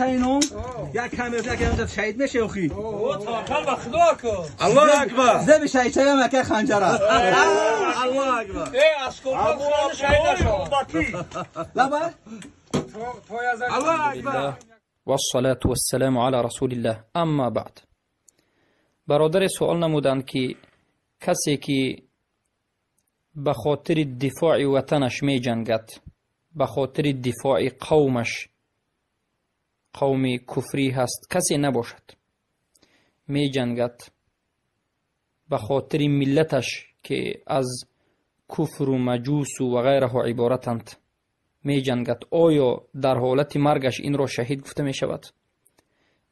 اینو یک کم شهید میشه اخی توکل به خدا کن. الله اکبر. زب شهید هم یک خنجره. الله اکبر. اسکول شهید شو. لبا الله اکبر. والصلاة والسلام على رسول الله. اما بعد، برادر سوال نمودند که کسی که به خاطر دفاع وطنش می جنگد، به خاطر دفاع قومش، قوم کفری هست، کسی نباشد، می جنگد به خاطر ملتش که از کفر و مجوس و غیره عبارتند، می جنگد، آیا در حالت مرگش این را شهید گفته می شود؟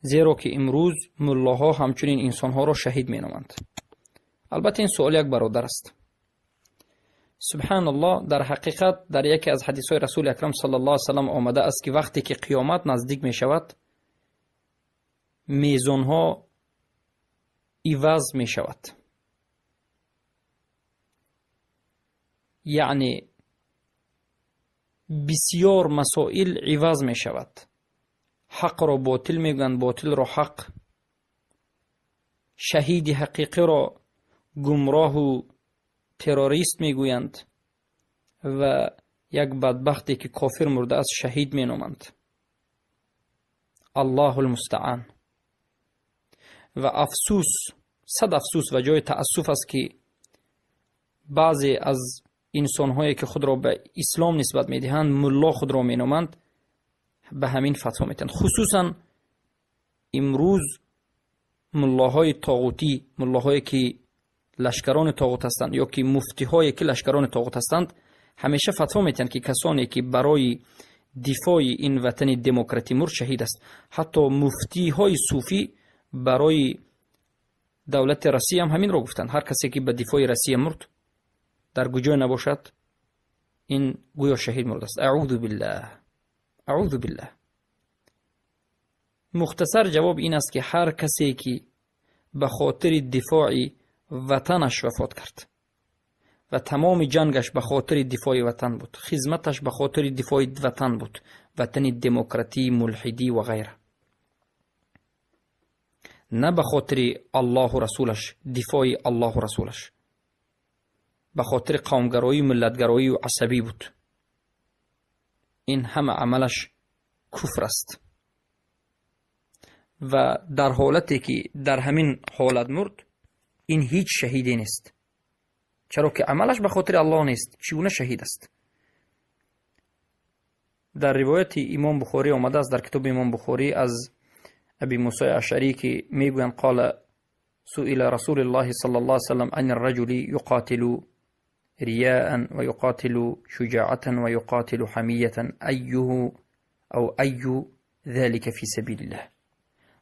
زیرا که امروز ملاها همچنین انسانها را شهید می نامند. البته این سوال یک برادر است. سبحان الله، در حقیقت در یکی از حدیث های رسول اکرم صلی الله علیه وسلم آمده است که وقتی که قیامت نزدیک می شود، میزان ها عوض می شود. یعنی بسیار مسائل عوض می شود. حق را باطل می گویند، باطل را حق. شهید حقیقی را گمراه و تروریست می گویند و یک بدبختی که کافر مرده است شهید می نامند. الله المستعان. و افسوس، صد افسوس و جای تأسف است که بعضی از انسان‌هایی که خود را به اسلام نسبت می‌دهند، ملا خود را می‌نامند، به همین فتوا می‌دهند. خصوصا امروز ملاهای طاغوتی، ملاهایی که لشکران طاغوت هستند یا که مفتی‌هایی که لشکران طاغوت هستند، همیشه فتوا می‌دهند که کسانی که برای دفاع این وطن دموکراتی مرد شهید است. حتی مفتی‌های صوفی برای دولت روسیه هم همین را گفتند. هر کسی که به دفاع روسیه مرد در گوجه نباشد، این گویا شهید مرده است. اعوذ بالله، اعوذ بالله. مختصر جواب این است که هر کسی که به خاطر دفاع وطنش وفات کرد و تمام جنگش به خاطر دفاع وطن بود، خدمتش به خاطر دفاع وطن بود، وطن دموکراتی، ملحدی و غیره، نه به خاطر الله و رسولش، دفاع الله و رسولش، به خاطر قومگرایی، ملتگرایی و عصبی بود، این همه عملش کفر است. و در حالتی که در همین حالت مرد، این هیچ شهیدی نیست، چرا که عملش به خاطر الله نیست. چگونه شهید است؟ در روایت امام بخاری آمده است، در کتاب امام بخاری، از ابی موسی اشعری که میگویند قال سئل رسول الله صلی الله علیه وسلم عن الرجل یقاتل رياء ويقاتل شجاعة ويقاتل حمية أيه أو أي ذلك في سبيل الله.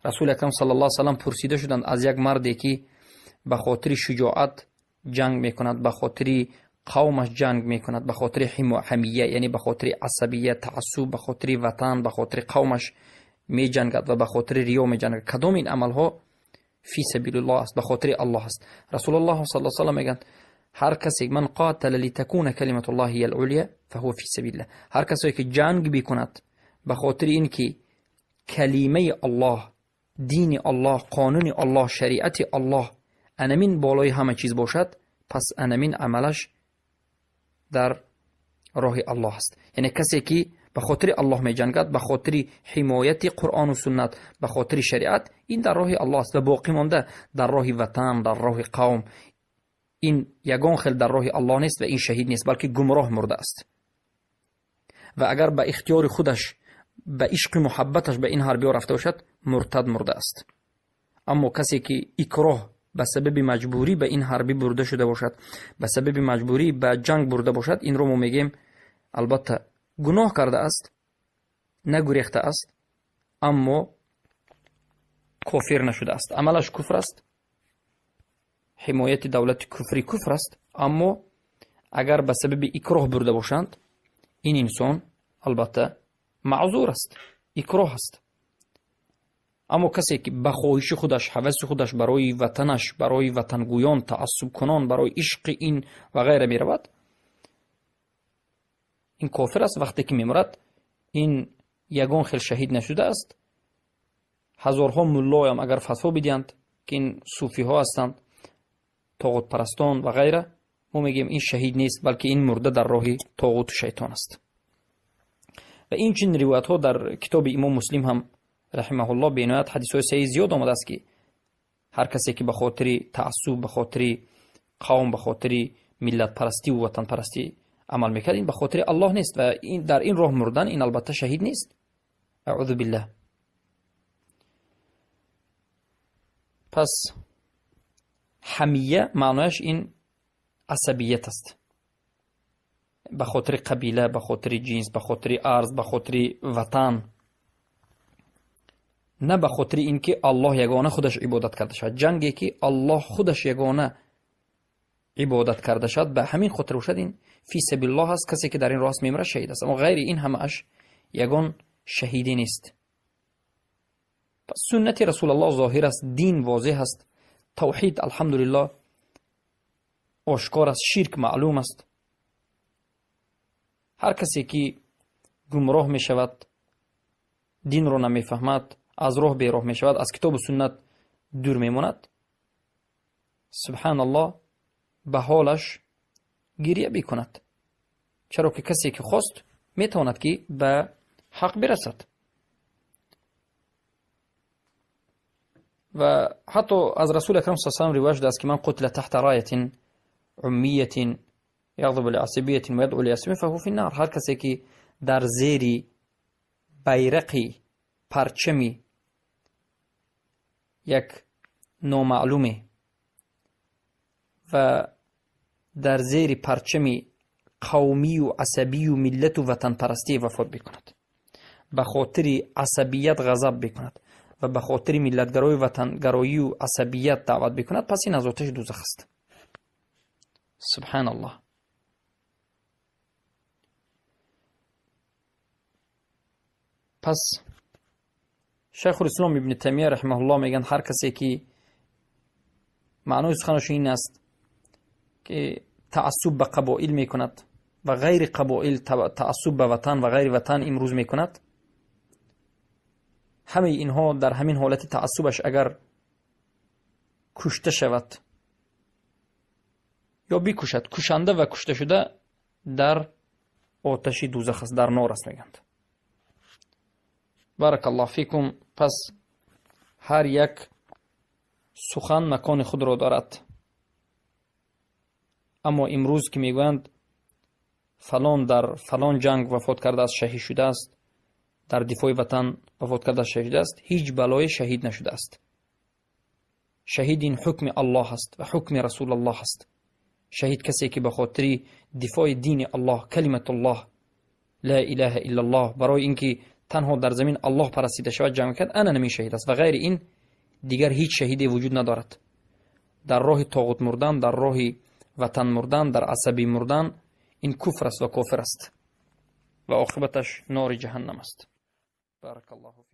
رسول اکرم صلی الله علیه وسلم پرسیده شدند از یک مردی که به خاطر شجاعت جنگ میکند، به خاطر قومش جنگ میکند، به خاطر حمیه یعنی به خاطر عصبیت، تعصب، به خاطر وطن، به خاطر قومش می جنگد و به خاطر ریا می جنگد، کدام این عملها فی سبیل الله است، به خاطر الله است؟ رسول الله صلی الله علیه و سلم میگن هر کسی من قاتل لتكون کلمت الله هی العلیا فهو فی سبیل الله. هر کسی که جنگ بکند به خاطر اینکه کلمه الله، دین الله، قانون الله، شریعت الله انمین بالای همه چیز باشد، پس انمین عملش در راه الله است. یعنی کسی که به خاطر الله می جنگد، به خاطر حمایت قرآن و سنت، به خاطر شریعت، این در راه الله است. و باقی مانده در راه وطن، در راه قوم، این یگان خل در راه الله نیست و این شهید نیست، بلکه گمراه مرده است. و اگر به اختیار خودش، به عشق محبتش به این حربی رفته باشد، مرتد مرده است. اما کسی که اکراه به سبب مجبوری به این حربی برده شده باشد، به سبب مجبوری به جنگ برده باشد، این رو ما میگیم البته گناه کرده است، نگریخته است، اما کافر نشده است. عملش کفر است، حمایت دولت کفری کفر است، اما اگر به سبب اکراه برده باشند، این انسان البته معذور است، اکراه است. اما کسی که به خواهش خودش، هوس خودش برای وطنش، برای وطنگویان، تعصب کنان، برای عشق این و غیره می رود، این کافر است. وقتی که میمرد، این یگان خیل شهید نشده است، هزارها ملا هم اگر فتوا بدیند که این صوفی ها هستند، طاغوت پرستان و غیره، ما میگیم این شهید نیست، بلکه این مرده در راه طاغوت و شیطان است. و این چنین روایت ها در کتاب امام مسلم هم رحمه الله به عنایت حدیث های صحیح زیاد آمده است که هر کسی که به خاطر تعصب، به خاطر قوم، به خاطر ملت پرستی و وطن پرستی عمل میکرد، این به خاطر الله نیست و این در این راه مردن این البته شهید نیست. اعوذ بالله. پس حمیه معنایش این عصبیت است، به خاطر قبیله، به خاطر جنس، به خاطر ارض، به خاطر وطن، نه به خاطر اینکه الله یگانه خودش عبادت کرده شد. جنگی که الله خودش یگانه عبادت کرده شد به همین خاطر شد این فی سبیل الله است، کسی که در این راه میمره شهید است. اما غیر این همه‌اش یگان شهیدی نیست. پس سنت رسول الله ظاهر است، دین واضح است، توحید الحمدلله آشکار است، شرک معلوم است. هر کسی که گمراه می شود، دین رو نمی فهمد، از راه بی راه می شود، از کتاب و سنت دور می ماند، سبحان الله به حالش گریه بکند، چرا که کسی که خواست می تواند که به حق برسد. و حتی از رسول اکرم صلی الله علیه و آله روایت شده است که من قتل تحت رایه عمیه یغضب لعصبیه و یدعو لاسمه فهو فی النار. هر کسی که در زیر بیرقی پرچمی یک نامعلومه و در زیر پرچمی قومی و عصبی و ملت و وطن پرستی وفات بکند، به خاطر عصبیت غضب بکند و به خاطر ملتگرایی و وطنگرایی و عصبیت دعوت بکند، پس این از آتش دوزخ است. سبحان الله. پس شیخ الاسلام ابن تیمیه رحمه الله میگن هر کسی که معنای سخنش این است که تعصب به قبایل میکند و غیر قبایل تعصب به وطن و غیر وطن امروز میکند، همه اینها در همین حالت تعصبش اگر کشته شود یا بکشد، کشنده و کشته شده در آتش دوزخ است، در نار است میگند. بارک الله فیکم. پس هر یک سخن مکان خود را دارد، اما امروز که میگویند فلان در فلان جنگ وفات کرده است، شهید شده است، در دفاع وطن وفات کرده است، شهید است، هیچ بلای شهید نشده است. شهید این حکم الله است و حکم رسول الله است. شهید کسی که به خاطر دفاع دین الله، کلمت الله، لا اله الا الله، برای اینکه تنها در زمین الله پرستیده شود جنگ کرد، انا نمی شهید است و غیر این دیگر هیچ شهیدی وجود ندارد. در راه طاغوت مردن، در راه وطن مردن، در عصبی مردن، این کفر است و کافر است و عاقبتش نار جهنم است. بارک الله فیک.